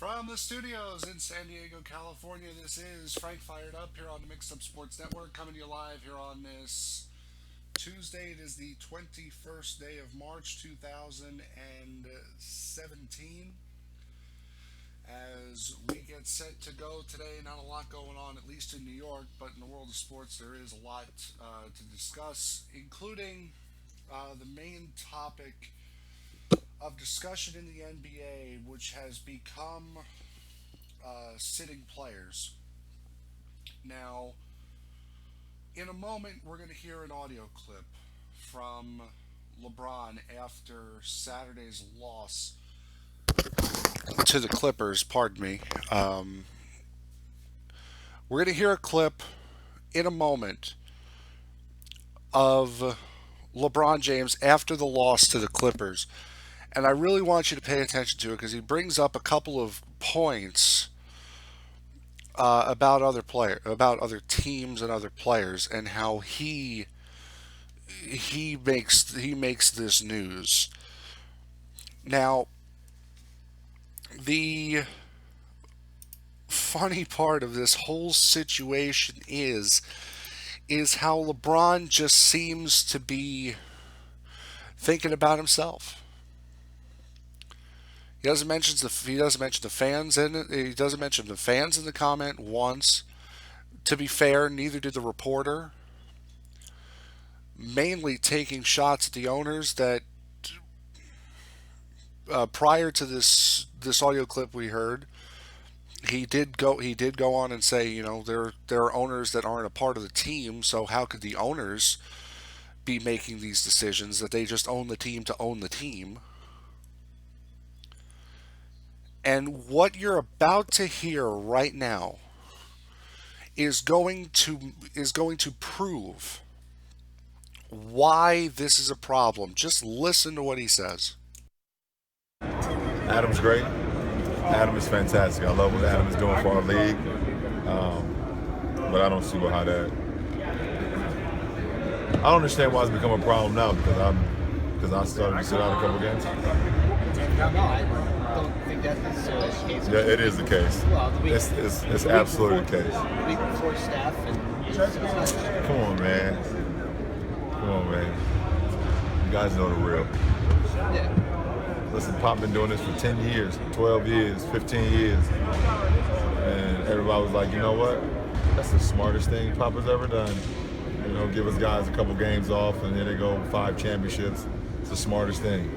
From the studios in San Diego, California, this is Frank Fired Up here on the Mixed Up Sports Network, coming to you live here on this Tuesday. It is the 21st day of March 2017. As we get set to go today, not a lot going on, at least in New York, but in the world of sports, there is a lot to discuss, including the main topic of discussion in the NBA, which has become sitting players. Now, in a moment, we're going to hear an audio clip from LeBron after Saturday's loss to the Clippers. Pardon me. We're going to hear a clip in a moment of LeBron James after the loss to the Clippers. And I really want you to pay attention to it because he brings up a couple of points about other teams and other players, and how he makes this news. Now, the funny part of this whole situation is how LeBron just seems to be thinking about himself. He doesn't mention the fans in it. He doesn't mention the fans in the comment once. To be fair, neither did the reporter. Mainly taking shots at the owners that prior to this audio clip we heard, he did go on and say, there are owners that aren't a part of the team, so how could the owners be making these decisions, that they just own the team to own the team? And what you're about to hear right now is going to prove why this is a problem. Just listen to what he says. Adam's great. Adam is fantastic. I love what Adam is doing for our league. But I don't see how that. I don't understand why it's become a problem now because I started to sit out a couple games. No, I don't think that's necessarily the case. Yeah, it is the case. Well, It's absolutely the case. The week before staff and Come on, man. Come on, man. You guys know the real. yeah. Listen, Pop been doing this for 10 years, 12 years, 15 years. And everybody was like, you know what? That's the smartest thing Pop has ever done. Give us guys a couple games off, and here they go, 5 championships. It's the smartest thing.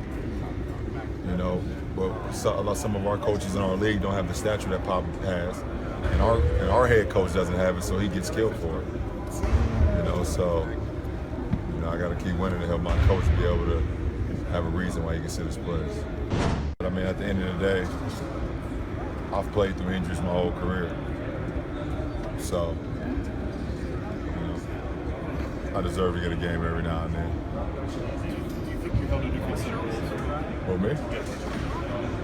But some of our coaches in our league don't have the stature that Pop has. And our head coach doesn't have it, so he gets killed for it. So I got to keep winning to help my coach be able to have a reason why he can sit his players. But at the end of the day, I've played through injuries my whole career. So, I deserve to get a game every now and then. Do you think you're going to do consideration? For me?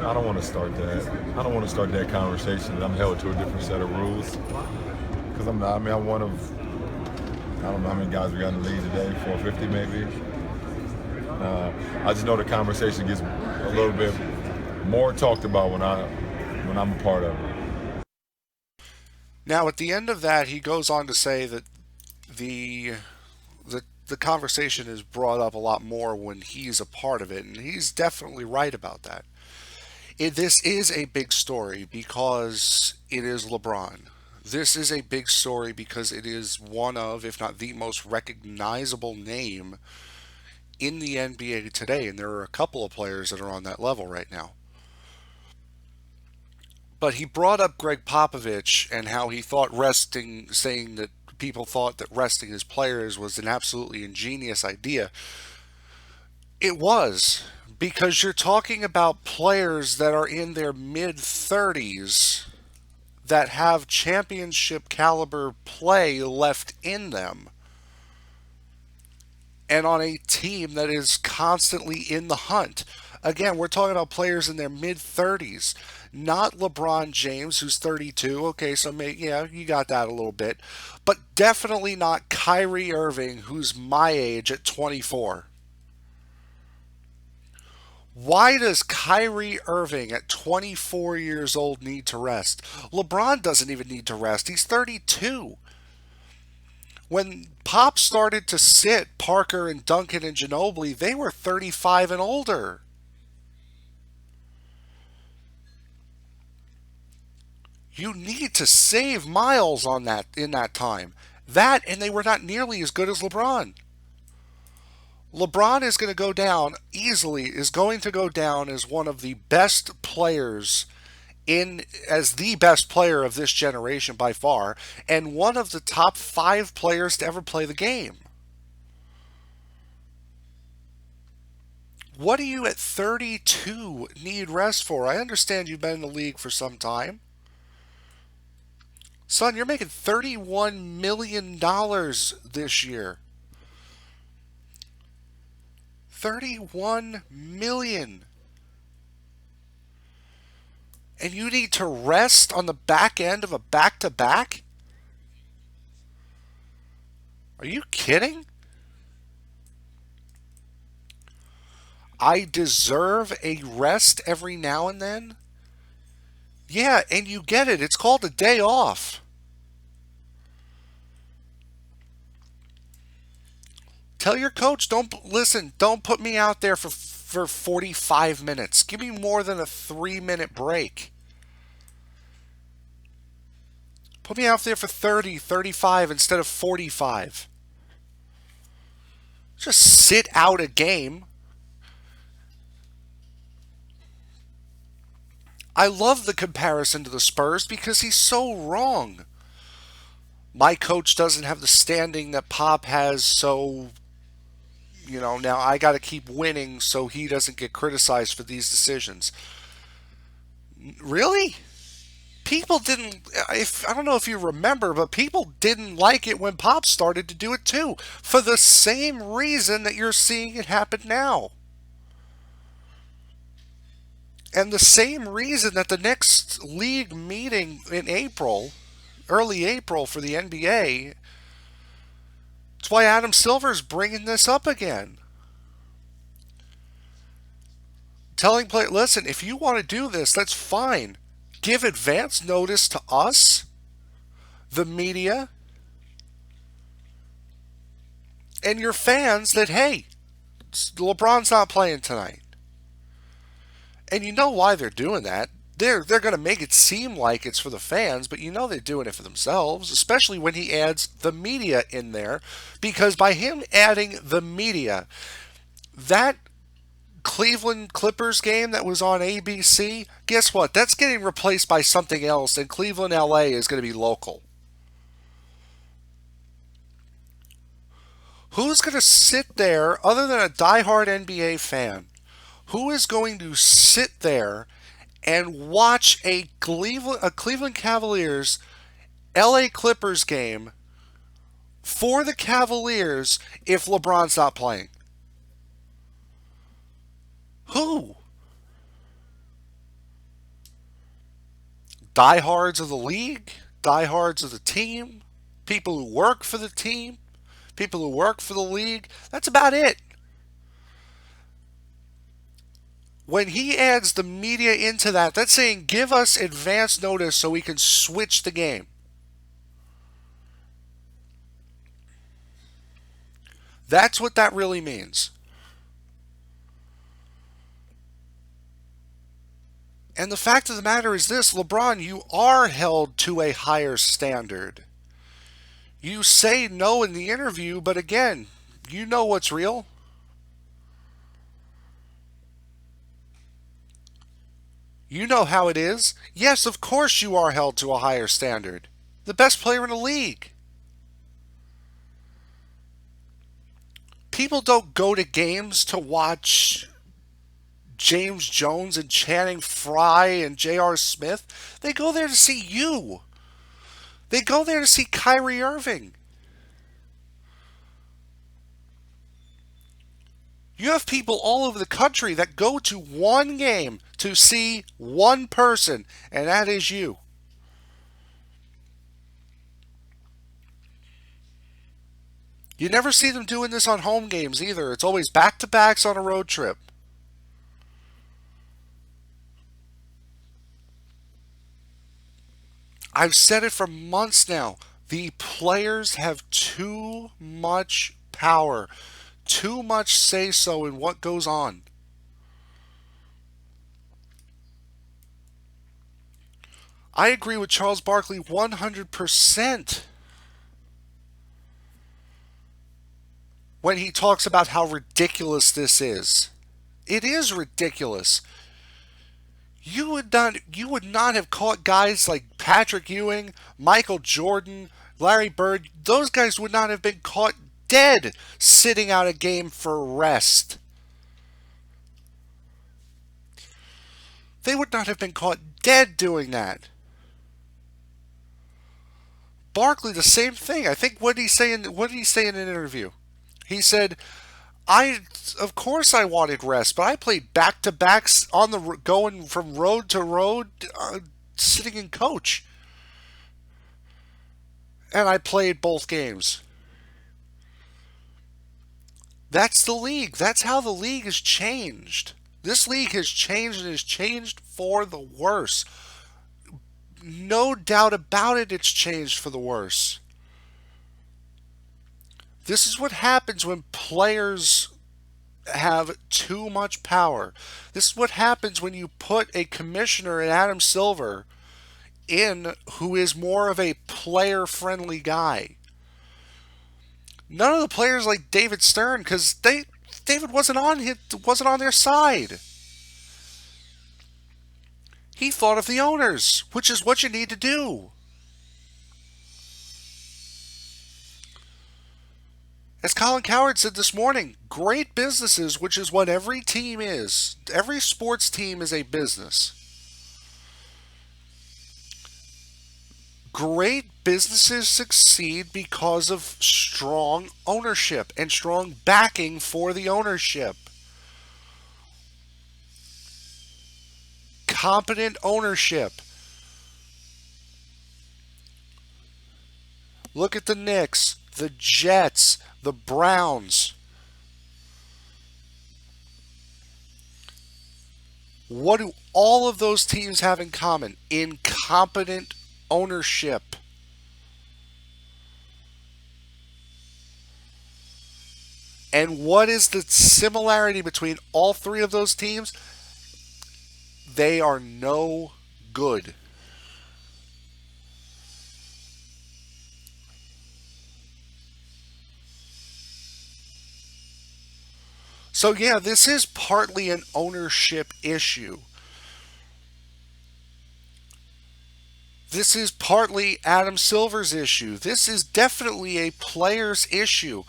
I don't want to start that. I don't want to start that conversation that I'm held to a different set of rules. Because I'm not. I'm one of, I don't know how many guys we got in the league today, 450 maybe. I just know the conversation gets a little bit more talked about when I'm a part of it. Now, at the end of that, he goes on to say that the the conversation is brought up a lot more when he's a part of it, and he's definitely right about that. This is a big story because it is LeBron. This is a big story because it is one of, if not the most recognizable name in the NBA today, and there are a couple of players that are on that level right now. But he brought up Greg Popovich and how he thought saying that people thought that resting his players was an absolutely ingenious idea. It was, because you're talking about players that are in their mid-30s that have championship caliber play left in them, and on a team that is constantly in the hunt. Again, we're talking about players in their mid-30s, not LeBron James, who's 32. Okay, so maybe, yeah, you got that a little bit. But definitely not Kyrie Irving, who's my age at 24. Why does Kyrie Irving at 24 years old need to rest? LeBron doesn't even need to rest. He's 32. When Pop started to sit Parker and Duncan and Ginobili, they were 35 and older. You need to save Miles on that in that time. That and they were not nearly as good as LeBron. LeBron is going to go down easily, is going to go down as one of the best players in as the best player of this generation by far, and one of the top 5 players to ever play the game. What do you at 32 need rest for? I understand you've been in the league for some time. Son, you're making $31 million this year. 31 million. And you need to rest on the back end of a back-to-back? Are you kidding? I deserve a rest every now and then? Yeah, and you get it. It's called a day off. Tell your coach, don't put me out there for 45 minutes. Give me more than a 3-minute break. Put me out there for 30, 35 instead of 45. Just sit out a game. I love the comparison to the Spurs because he's so wrong. My coach doesn't have the standing that Pop has, so now I got to keep winning so he doesn't get criticized for these decisions. Really? People didn't, if I don't know if you remember, but people didn't like it when Pop started to do it too, for the same reason that you're seeing it happen now. And the same reason that the next league meeting in April, early April for the NBA, that's why Adam Silver's bringing this up again. Telling players, listen, if you want to do this, that's fine. Give advance notice to us, the media, and your fans that, hey, LeBron's not playing tonight. And you know why they're doing that. They're going to make it seem like it's for the fans, but you know they're doing it for themselves, especially when he adds the media in there. Because by him adding the media, that Cleveland Clippers game that was on ABC, guess what? That's getting replaced by something else, and Cleveland, LA is going to be local. Who's going to sit there, other than a diehard NBA fan, who is going to sit there and watch a Cleveland Cavaliers LA Clippers game for the Cavaliers if LeBron's not playing? Who? Diehards of the league? Diehards of the team? People who work for the team? People who work for the league? That's about it. When he adds the media into that, that's saying give us advance notice so we can switch the game. That's what that really means. And the fact of the matter is this, LeBron, you are held to a higher standard. You say no in the interview, but again, you know what's real. You know how it is. Yes, of course you are held to a higher standard. The best player in the league. People don't go to games to watch James Jones and Channing Frye and J.R. Smith. They go there to see you. They go there to see Kyrie Irving. You have people all over the country that go to one game to see one person, and that is you. You never see them doing this on home games either. It's always back-to-backs on a road trip. I've said it for months now. The players have too much power, too much say so in what goes on. I agree with Charles Barkley 100% when he talks about how ridiculous this is. It is ridiculous. You would not have caught guys like Patrick Ewing, Michael Jordan, Larry Bird. Those guys would not have been caught dead sitting out a game for rest. They would not have been caught dead doing that. Barkley, the same thing. I think what did he say in an interview? He said, "I of course I wanted rest, but I played back to backs on the going from road to road, sitting in coach, and I played both games." That's the league. That's how the league has changed. This league has changed and has changed for the worse. No doubt about it, it's changed for the worse. This is what happens when players have too much power. This is what happens when you put a commissioner in Adam Silver in who is more of a player friendly guy. None of the players like David Stern because David wasn't on their side. He thought of the owners, which is what you need to do. As Colin Coward said this morning, great businesses, which is what every team is. Every sports team is a business. Great businesses succeed because of strong ownership and strong backing for the ownership. Competent ownership. Look at the Knicks, the Jets, the Browns. What do all of those teams have in common? Incompetent ownership. And what is the similarity between all three of those teams? They are no good. So, yeah, this is partly an ownership issue. This is partly Adam Silver's issue. This is definitely a player's issue.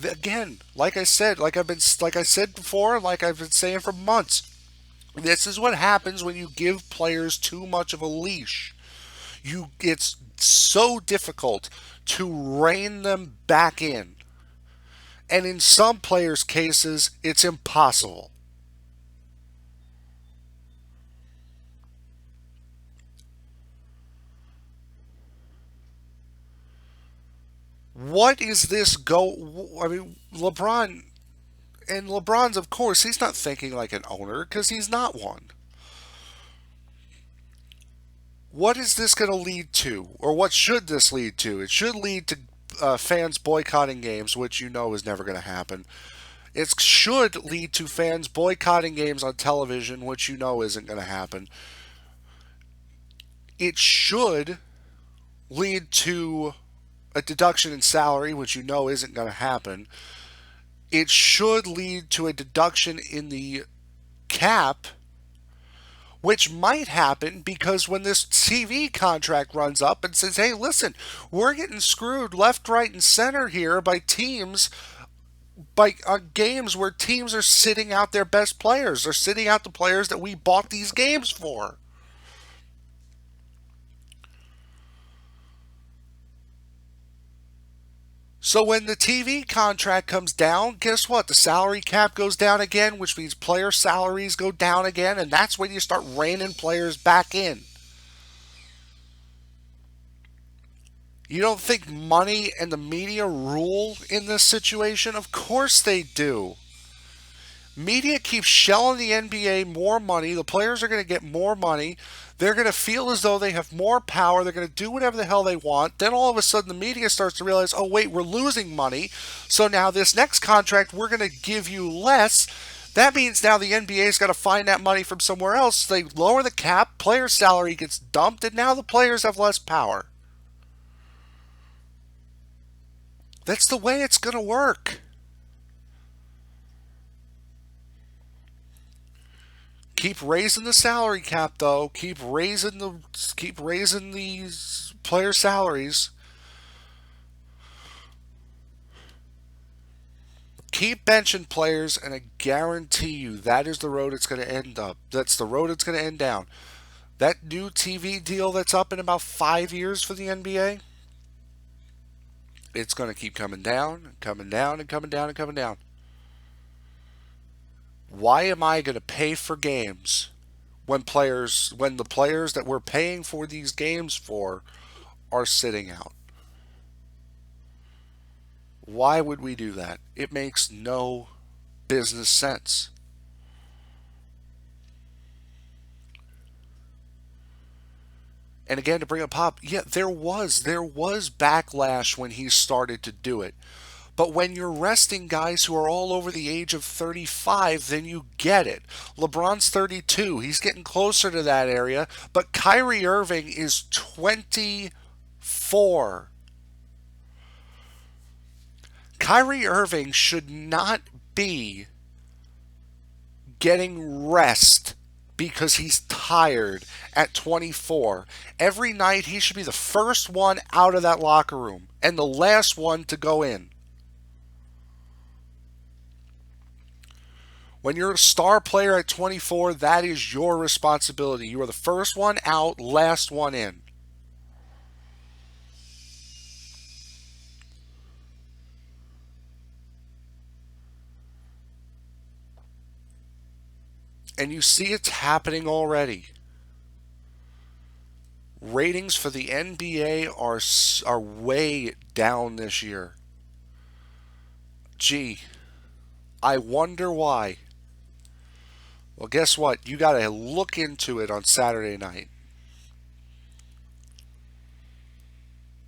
Again, like I said before, like I've been saying for months, this is what happens when you give players too much of a leash. It's so difficult to rein them back in. And in some players' cases, it's impossible. What is this go? I mean, LeBron's, of course, he's not thinking like an owner because he's not one. What is this going to lead to? Or what should this lead to? It should lead to fans boycotting games, which you know is never going to happen. It should lead to fans boycotting games on television, which you know isn't going to happen. It should lead to a deduction in salary, which you know isn't going to happen. It should lead to a deduction in the cap, which might happen because when this TV contract runs up and says, hey, listen, we're getting screwed left, right, and center here by teams, by games where teams are sitting out their best players. They're sitting out the players that we bought these games for. So when the TV contract comes down, guess what? The salary cap goes down again, which means player salaries go down again, and that's when you start reining players back in. You don't think money and the media rule in this situation? Of course they do. Media keeps shelling the NBA more money. The players are going to get more money. They're going to feel as though they have more power. They're going to do whatever the hell they want. Then all of a sudden, the media starts to realize, oh, wait, we're losing money. So now this next contract, we're going to give you less. That means now the NBA's got to find that money from somewhere else. They lower the cap, player salary gets dumped, and now the players have less power. That's the way it's going to work. Keep raising the salary cap though. Keep raising these player salaries. Keep benching players, and I guarantee you that is the road it's going to end up. That's the road it's going to end down. That new TV deal that's up in about 5 years for the NBA, it's going to keep coming down, and coming down, and coming down, and coming down. Why am I going to pay for games when the players that we're paying for these games for are sitting out? Why would we do that? It makes no business sense. And again, to bring up Pop, yeah, there was backlash when he started to do it. But when you're resting guys who are all over the age of 35, then you get it. LeBron's 32. He's getting closer to that area. But Kyrie Irving is 24. Kyrie Irving should not be getting rest because he's tired at 24. Every night he should be the first one out of that locker room and the last one to go in. When you're a star player at 24, that is your responsibility. You are the first one out, last one in. And you see it's happening already. Ratings for the NBA are way down this year. Gee, I wonder why. Well, guess what? You got to look into it on Saturday night.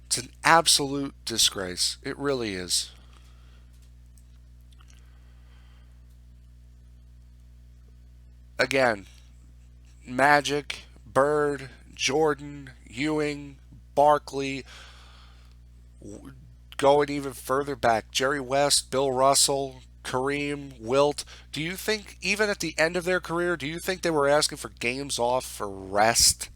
It's an absolute disgrace. It really is. Again, Magic, Bird, Jordan, Ewing, Barkley, going even further back, Jerry West, Bill Russell, Kareem, Wilt. Do you think, even at the end of their career, do you think they were asking for games off for rest?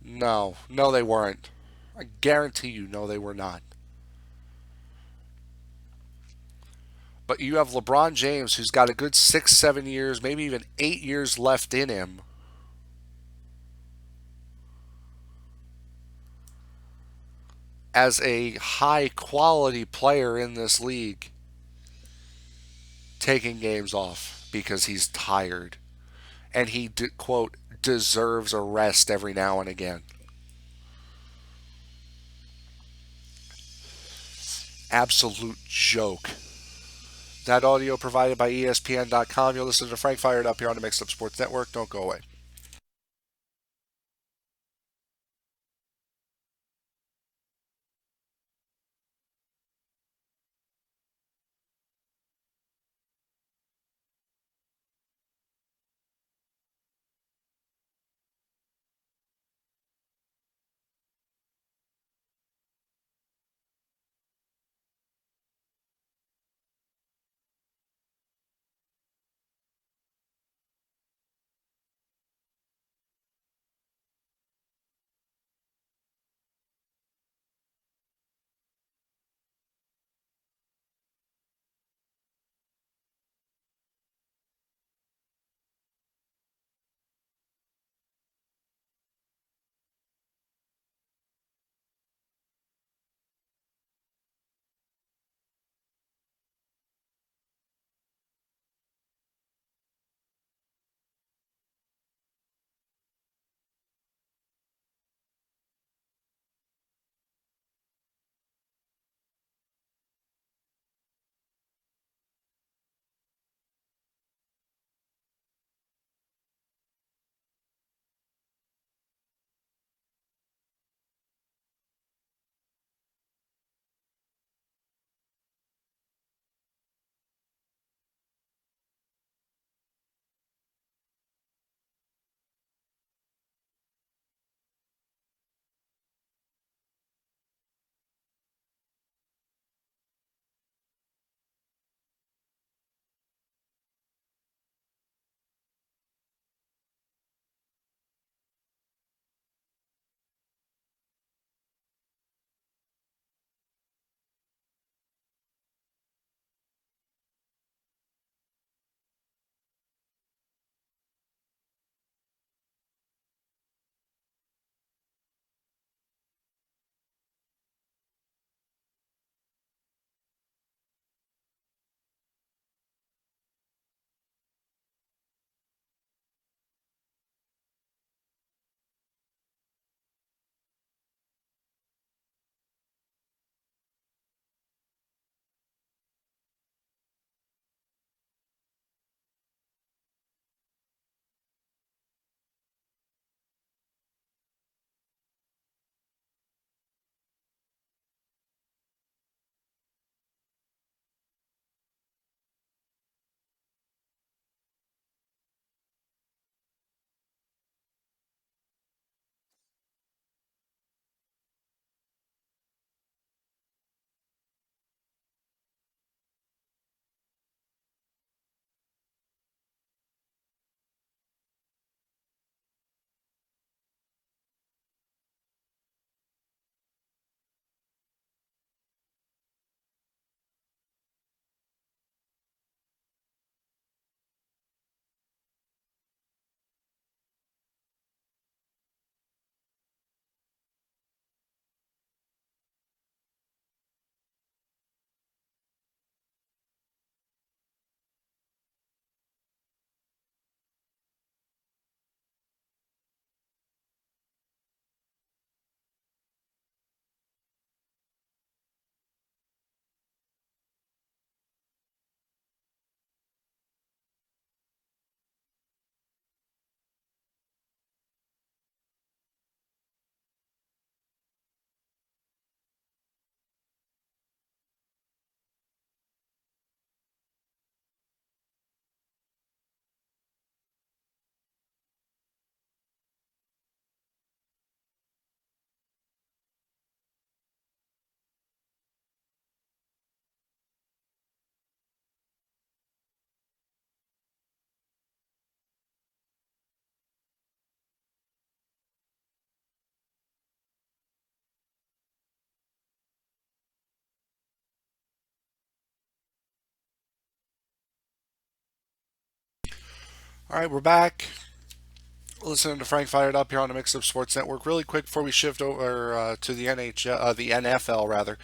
No, no, they weren't. I guarantee you, no, they were not. But you have LeBron James, who's got a good 6, 7 years, maybe even 8 years left in him. As a high quality player in this league, taking games off because he's tired. And he, quote, deserves a rest every now and again. Absolute joke. That audio provided by ESPN.com. You'll listen to Frank Fired Up here on the Mixed Up Sports Network. Don't go away. All right, we're back. Listening to Frank Fired Up here on the Mix Up Sports Network. Really quick before we shift over to the the NFL rather.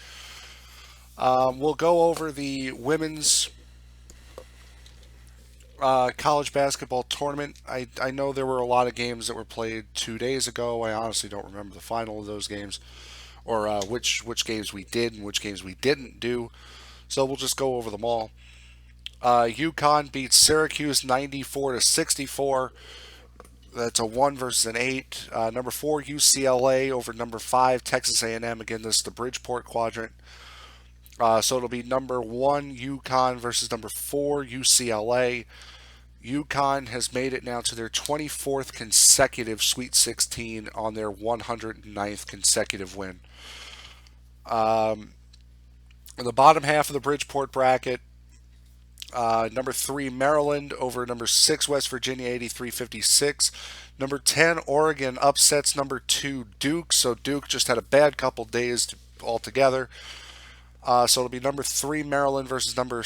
We'll go over the women's college basketball tournament. I know there were a lot of games that were played 2 days ago. I honestly don't remember the final of those games or which games we did and which games we didn't do. So we'll just go over them all. UConn beat Syracuse 94-64. That's a 1 versus an 8. Number 4 UCLA over number 5 Texas A&M. Again, this is the Bridgeport quadrant. So it'll be number 1 UConn versus number 4 UCLA. UConn has made it now to their 24th consecutive Sweet 16 on their 109th consecutive win. In the bottom half of the Bridgeport bracket, number 3 Maryland over number 6 West Virginia 83-56. Number 10 Oregon upsets number 2 Duke. So Duke just had a bad couple days altogether. So it'll be number 3 Maryland versus number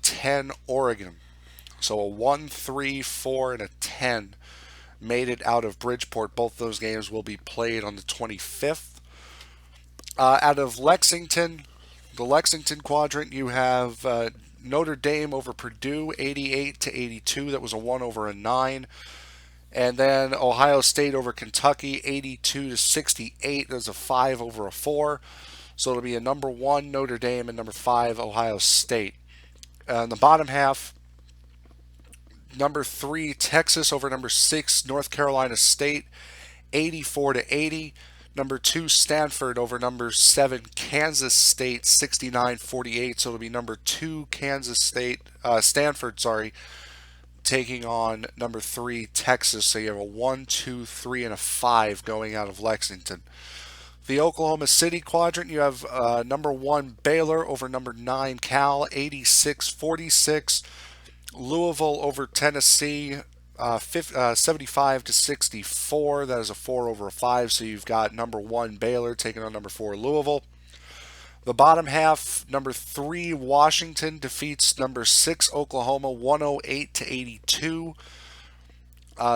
10 Oregon. So a 1, 3, 4, and a 10 made it out of Bridgeport. Both those games will be played on the 25th. Out of Lexington, the Lexington quadrant, you have Notre Dame over Purdue 88-82. That was a 1 over a 9. And then Ohio State over Kentucky 82-68. That's a 5 over a 4. So it'll be a number 1 Notre Dame and number 5 Ohio State. In the bottom half, number 3 Texas over number 6 North Carolina State 84-80. Number 2 Stanford over number 7 Kansas State 69-48. So it'll be number 2 Stanford, taking on number 3 Texas. So you have a 1, 2, 3, and a 5 going out of Lexington. The Oklahoma City quadrant, you have number 1 Baylor over number 9 Cal 86-46. Louisville over Tennessee 75-64. That is a 4 over a 5. So you've got number 1 Baylor taking on number 4 Louisville. The bottom half, number 3 Washington defeats number 6 Oklahoma 108-82.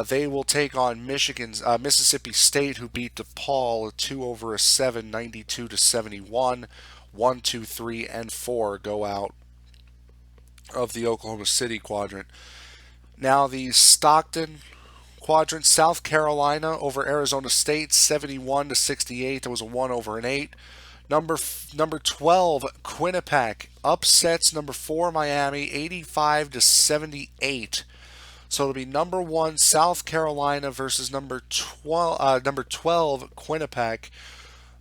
They will take on Mississippi State, who beat DePaul a 2 over a 7, 92-71. 1, 2, 3, and 4 go out of the Oklahoma City quadrant. Now the Stockton quadrant, South Carolina over Arizona State 71-68. That was a 1 over an 8. Number 12 Quinnipiac upsets number 4 Miami 85-78. So it'll be number 1 South Carolina versus number 12 Quinnipiac.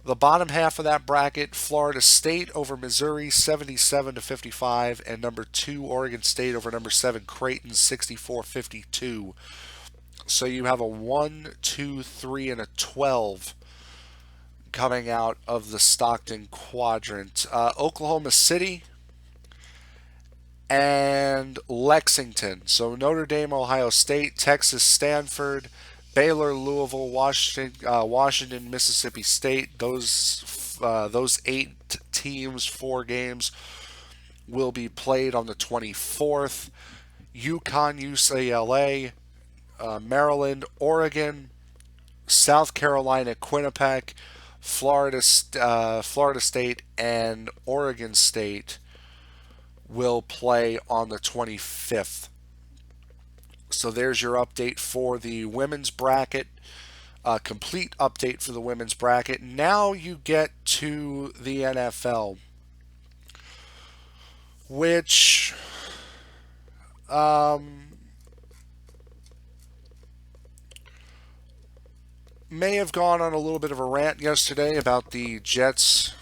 The bottom half of that bracket, Florida State over Missouri 77-55, and number 2 Oregon State over number 7 Creighton 64-52. So you have a 1, 2, 3, and a 12 coming out of the Stockton quadrant. Oklahoma City and Lexington. So Notre Dame, Ohio State, Texas, Stanford, Baylor, Louisville, Washington, Mississippi State. Those 8 teams, 4 games will be played on the 24th. UConn, UCLA, Maryland, Oregon, South Carolina, Quinnipiac, Florida State, and Oregon State will play on the 25th. So there's your update for the women's bracket, complete update for the women's bracket. Now you get to the NFL, which may have gone on a little bit of a rant yesterday about the Jets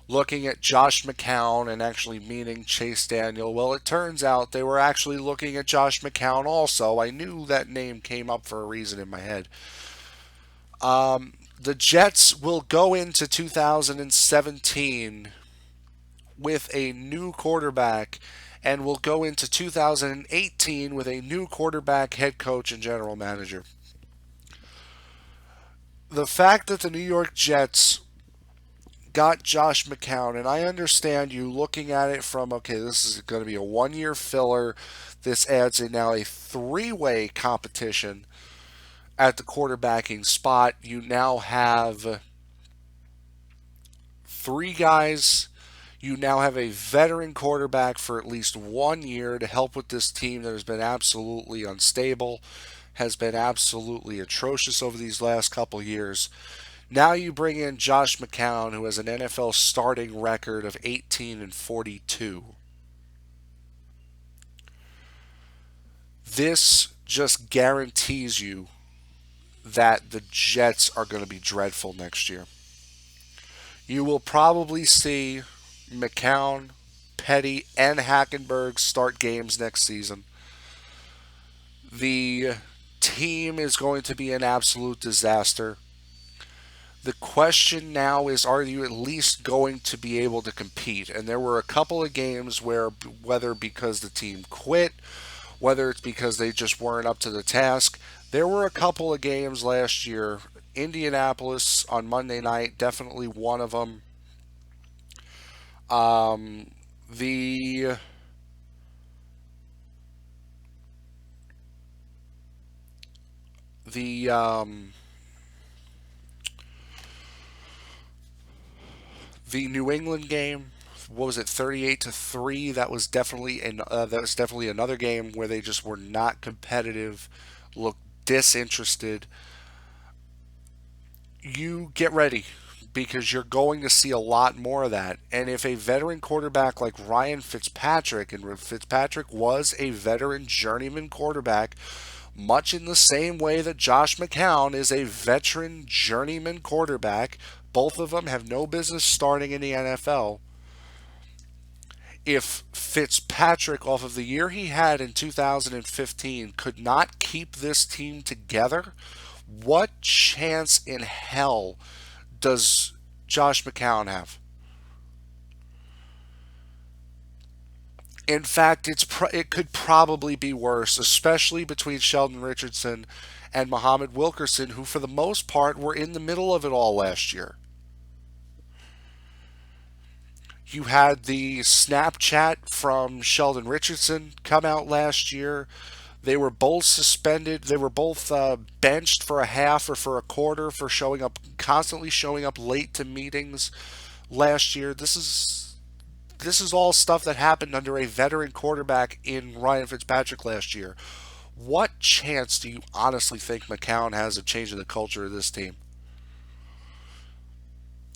looking at Josh McCown and actually meaning Chase Daniel. Well, it turns out they were actually looking at Josh McCown also. I knew that name came up for a reason in my head. The Jets will go into 2017 with a new quarterback and will go into 2018 with a new quarterback, head coach, and general manager. The fact that the New York Jets got Josh McCown, and I understand you looking at it from, okay, this is going to be a 1 year filler. This adds in now a three-way competition at the quarterbacking spot. You now have three guys. You now have a veteran quarterback for at least 1 year to help with this team that has been absolutely unstable, has been absolutely atrocious over these last couple years. Now you bring in Josh McCown, who has an NFL starting record of 18-42. This just guarantees you that the Jets are going to be dreadful next year. You will probably see McCown, Petty, and Hackenberg start games next season. The team is going to be an absolute disaster. The question now is, are you at least going to be able to compete? And there were a couple of games where, whether because the team quit, whether it's because they just weren't up to the task, there were a couple of games last year. Indianapolis on Monday night, definitely one of them. The the the New England game, what was it, 38-3? That was definitely another game where they just were not competitive, looked disinterested. You get ready because you're going to see a lot more of that. And if a veteran quarterback like Ryan Fitzpatrick, and Fitzpatrick was a veteran journeyman quarterback, much in the same way that Josh McCown is a veteran journeyman quarterback, both of them have no business starting in the NFL. If Fitzpatrick, off of the year he had in 2015, could not keep this team together, what chance in hell does Josh McCown have? In fact, it could probably be worse, especially between Sheldon Richardson and Muhammad Wilkerson, who for the most part were in the middle of it all last year. You had the Snapchat from Sheldon Richardson come out last year. They were both suspended. They were both benched for a half or for a quarter for constantly showing up late to meetings last year. This is all stuff that happened under a veteran quarterback in Ryan Fitzpatrick last year. What chance do you honestly think McCown has of changing the culture of this team?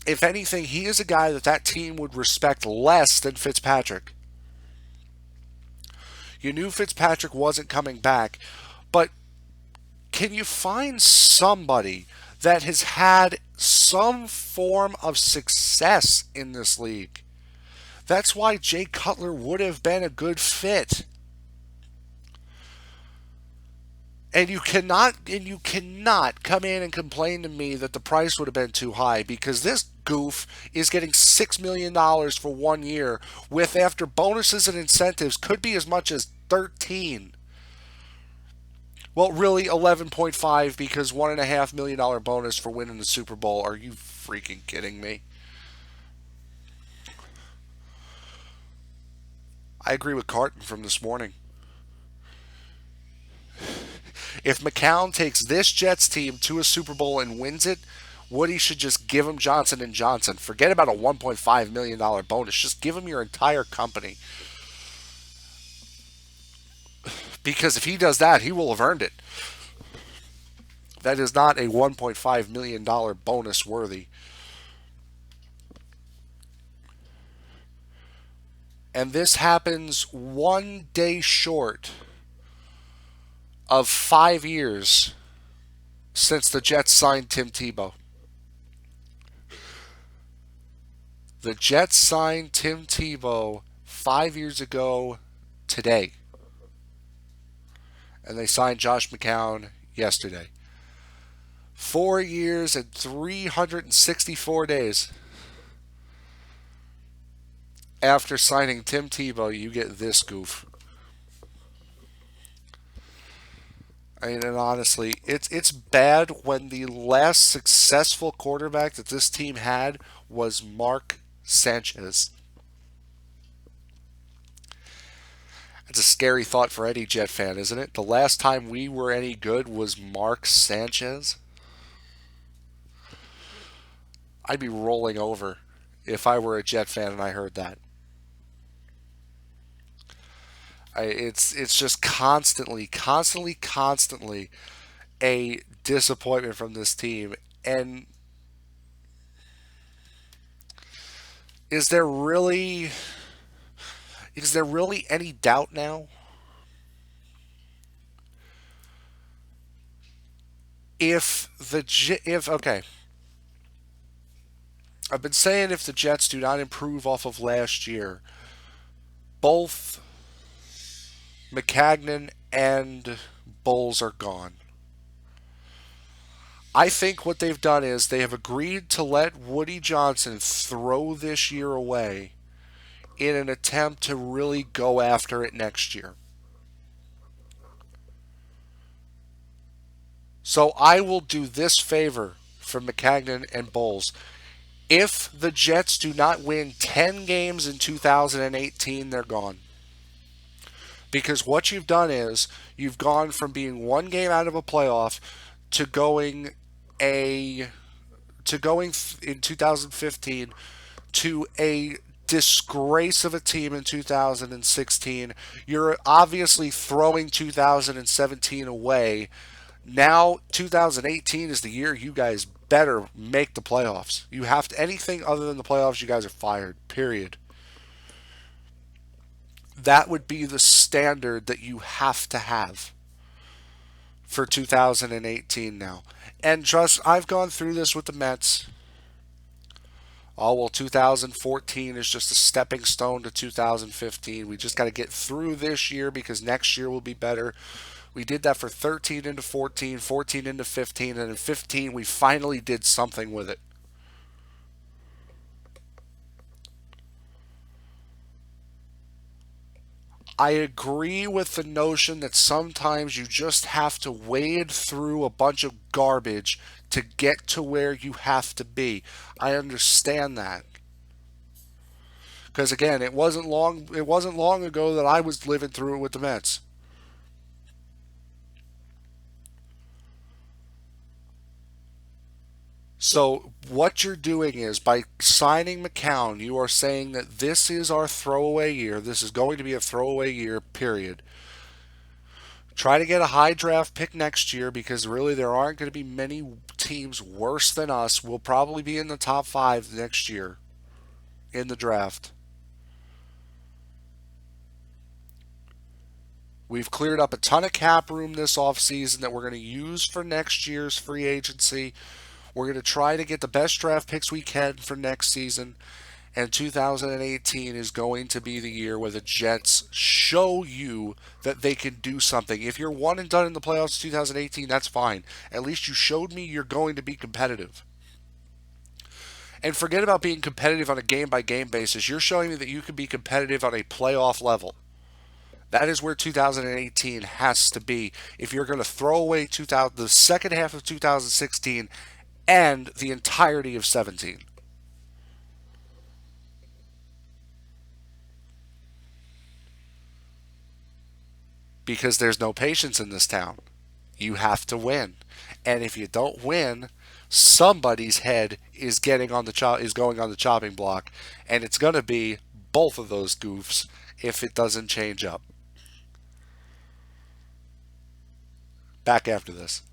If anything, he is a guy that team would respect less than Fitzpatrick. You knew Fitzpatrick wasn't coming back, but can you find somebody that has had some form of success in this league? That's why Jay Cutler would have been a good fit. And you cannot come in and complain to me that the price would have been too high, because this goof is getting $6 million for 1 year, with, after bonuses and incentives, could be as much as 13. Well, really 11.5, because $1.5 million bonus for winning the Super Bowl. Are you freaking kidding me? I agree with Carton from this morning. If McCown takes this Jets team to a Super Bowl and wins it, Woody should just give him Johnson & Johnson. Forget about a $1.5 million bonus. Just give him your entire company. Because if he does that, he will have earned it. That is not a $1.5 million bonus worthy. And this happens 1 day short of 5 years since the Jets signed Tim Tebow. The Jets signed Tim Tebow 5 years ago today. And they signed Josh McCown yesterday. 4 years and 364 days after signing Tim Tebow, you get this goof. I mean, and honestly, it's bad when the last successful quarterback that this team had was Mark Sanchez. That's a scary thought for any Jet fan, isn't it? The last time we were any good was Mark Sanchez. I'd be rolling over if I were a Jet fan and I heard that. It's just constantly a disappointment from this team. And is there really is there really any doubt now? If okay, I've been saying if the Jets do not improve off of last year, both McCagnon and Bowles are gone. I think what they've done is they have agreed to let Woody Johnson throw this year away in an attempt to really go after it next year. So I will do this favor for McCagnon and Bowles. If the Jets do not win 10 games in 2018, they're gone. Because what you've done is you've gone from being one game out of a playoff to a going in 2015 to a disgrace of a team in 2016. You're obviously throwing 2017 away. Now 2018 is the year you guys better make the playoffs. You have to anything other than the playoffs, you guys are fired. Period. That would be the standard that you have to have for 2018 now. And trust, I've gone through this with the Mets. Oh, well, 2014 is just a stepping stone to 2015. We just got to get through this year because next year will be better. We did that for 13 into 14, 14 into 15, and in 15 we finally did something with it. I agree with the notion that sometimes you just have to wade through a bunch of garbage to get to where you have to be. I understand that. Because again, it wasn't long ago that I was living through it with the Mets. So what you're doing is by signing McCown, you are saying that this is our throwaway year. This is going to be a throwaway year, period. Try to get a high draft pick next year because really there aren't going to be many teams worse than us. We'll probably be in the top five next year in the draft. We've cleared up a ton of cap room this offseason that we're going to use for next year's free agency. We're going to try to get the best draft picks we can for next season. And 2018 is going to be the year where the Jets show you that they can do something. If you're one and done in the playoffs in 2018, that's fine. At least you showed me you're going to be competitive. And forget about being competitive on a game by game basis. You're showing me that you can be competitive on a playoff level. That is where 2018 has to be. If you're going to throw away the second half of 2016 and the entirety of 17. Because there's no patience in this town. You have to win. And if you don't win, somebody's head is going on the chopping block, and it's going to be both of those goofs if it doesn't change up. Back after this.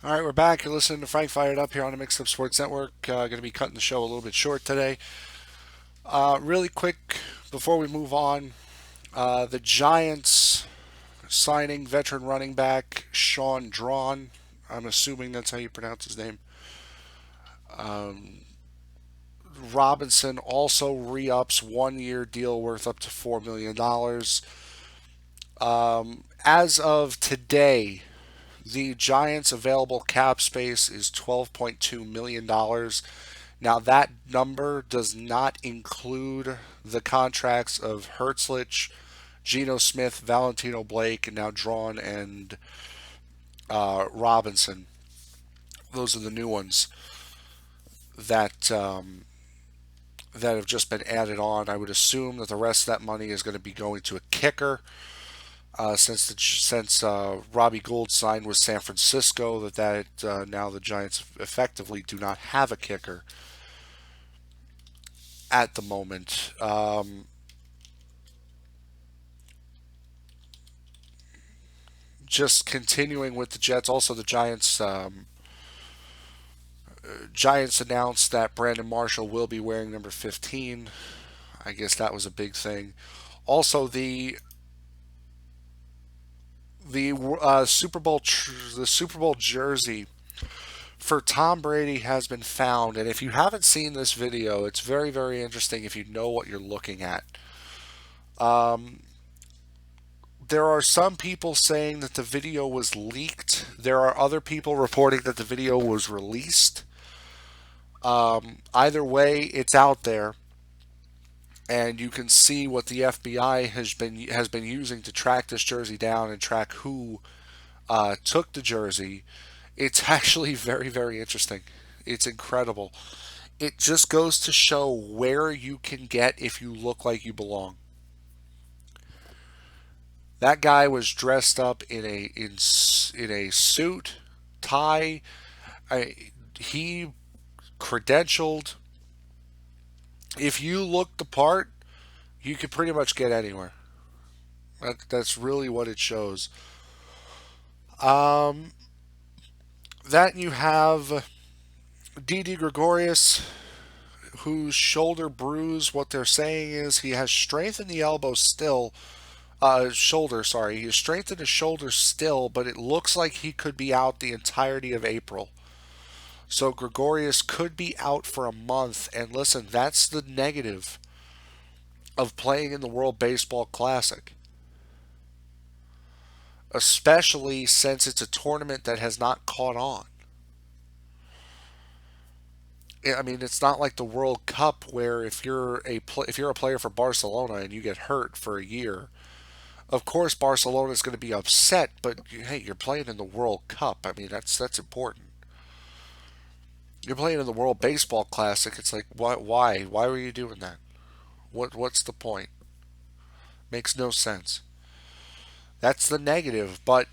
All right, we're back. You're listening to Frank Fired Up here on the Mixed Up Sports Network. Going to be cutting the show a little bit short today. Really quick before we move on, the Giants signing veteran running back Sean Drawn. I'm assuming that's how you pronounce his name. Robinson also re-ups 1 year deal worth up to $4 million. As of today, the Giants' available cap space is $12.2 million. Now that number does not include the contracts of Hertzlich, Geno Smith, Valentino Blake, and now Drawn and Robinson. Those are the new ones that have just been added on. I would assume that the rest of that money is going to be going to a kicker. Since Robbie Gould signed with San Francisco, now the Giants effectively do not have a kicker at the moment. Just continuing with the Jets, also the Giants announced that Brandon Marshall will be wearing number 15. I guess that was a big thing. Also, the Super Bowl jersey for Tom Brady has been found, and if you haven't seen this video, it's very, very interesting if you know what you're looking at. There are some people saying that the video was leaked. There are other people reporting that the video was released. Either way, it's out there, and you can see what the FBI has been using to track this jersey down and track who took the jersey. It's actually very, very interesting. It's incredible. It just goes to show where you can get if you look like you belong. That guy was dressed up in a suit, tie. He credentialed. If you look the part, you could pretty much get anywhere. That's really what it shows. Then you have Didi Gregorius, whose shoulder bruise. What they're saying is he has strength in the elbow still. Shoulder, sorry. He has strengthened his shoulder still, but it looks like he could be out the entirety of April. So Gregorius could be out for a month. And listen, that's the negative of playing in the World Baseball Classic. Especially since it's a tournament that has not caught on. I mean, it's not like the World Cup where if you're a player for Barcelona and you get hurt for a year, of course, Barcelona is going to be upset, but hey, you're playing in the World Cup. I mean, that's important. You're playing in the World Baseball Classic. It's like, why? Why were you doing that? What's the point? Makes no sense. That's the negative. But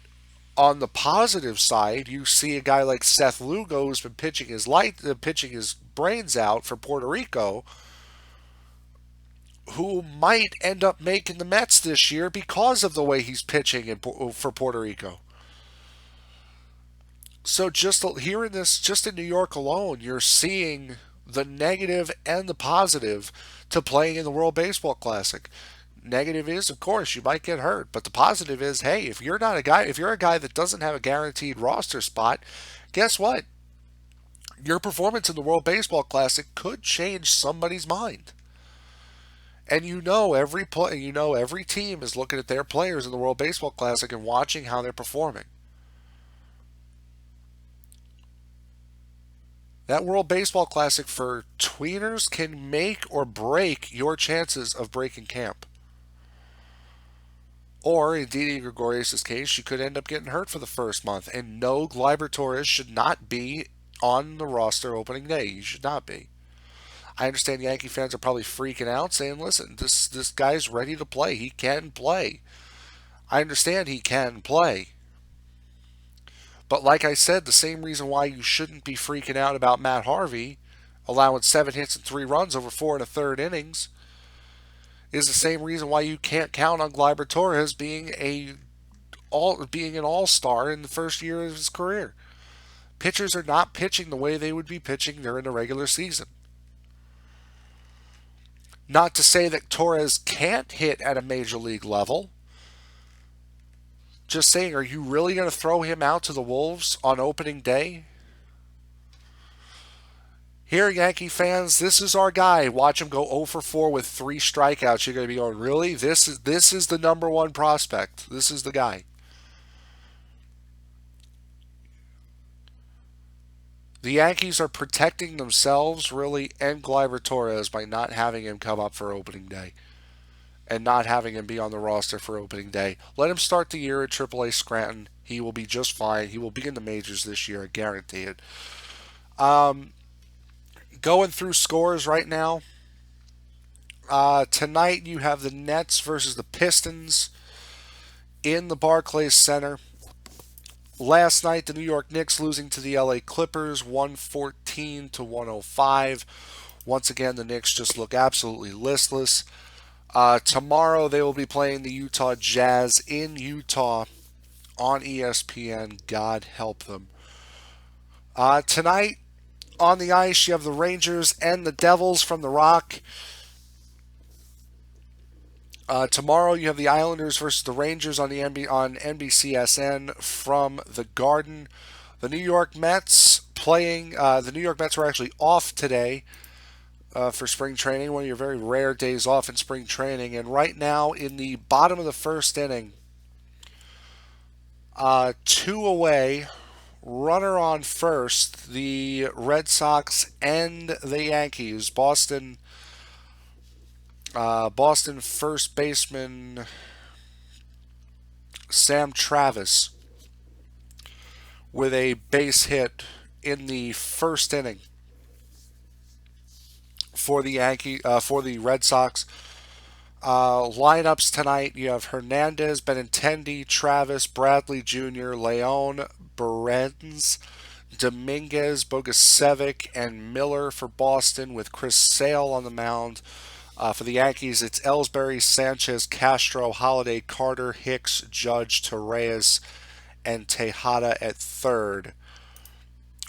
on the positive side, you see a guy like Seth Lugo, who's been pitching his brains out for Puerto Rico, who might end up making the Mets this year because of the way he's pitching for Puerto Rico. So just in New York alone, you're seeing the negative and the positive to playing in the World Baseball Classic. Negative is, of course, you might get hurt, but the positive is, hey, if you're a guy that doesn't have a guaranteed roster spot, guess what? Your performance in the World Baseball Classic could change somebody's mind. And every team is looking at their players in the World Baseball Classic and watching how they're performing. That World Baseball Classic for tweeners can make or break your chances of breaking camp. Or, in Didi Gregorius' case, you could end up getting hurt for the first month. And no, Gleyber Torres should not be on the roster opening day. He should not be. I understand Yankee fans are probably freaking out saying, listen, this guy's ready to play. He can play. I understand he can play. But like I said, the same reason why you shouldn't be freaking out about Matt Harvey allowing 7 hits and 3 runs over 4 1/3 innings is the same reason why you can't count on Gleyber Torres being an all-star in the first year of his career. Pitchers are not pitching the way they would be pitching during the regular season. Not to say that Torres can't hit at a major league level. Just saying, are you really going to throw him out to the Wolves on opening day? Here, Yankee fans, this is our guy. Watch him go 0 for 4 with 3 strikeouts. You're going to be going, really? This is the number one prospect. This is the guy. The Yankees are protecting themselves, really, and Gleyber Torres by not having him come up for opening day and not having him be on the roster for opening day. Let him start the year at AAA Scranton. He will be just fine. He will be in the majors this year, I guarantee it. Going through scores right now. Tonight you have the Nets versus the Pistons in the Barclays Center. Last night, the New York Knicks losing to the LA Clippers 114 to 105. Once again, the Knicks just look absolutely listless. Tomorrow, they will be playing the Utah Jazz in Utah on ESPN. God help them. Tonight, on the ice, you have the Rangers and the Devils from the Rock. Tomorrow you have the Islanders versus the Rangers on NBCSN from the Garden. The New York Mets playing. The New York Mets were actually off today for spring training, one of your very rare days off in spring training. And right now, in the bottom of the first inning, 2 away, runner on first. The Red Sox and the Yankees. Boston first baseman Sam Travis with a base hit in the first inning for the Red Sox. Lineups tonight: you have Hernandez, Benintendi, Travis, Bradley Jr., Leon, Berens, Dominguez, Bogusevic, and Miller for Boston, with Chris Sale on the mound. For the Yankees, it's Ellsbury, Sanchez, Castro, Holiday, Carter, Hicks, Judge, Torres, and Tejada at third,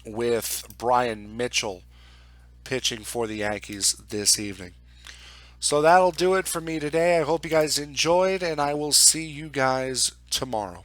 with Brian Mitchell pitching for the Yankees this evening. So that'll do it for me today. I hope you guys enjoyed, and I will see you guys tomorrow.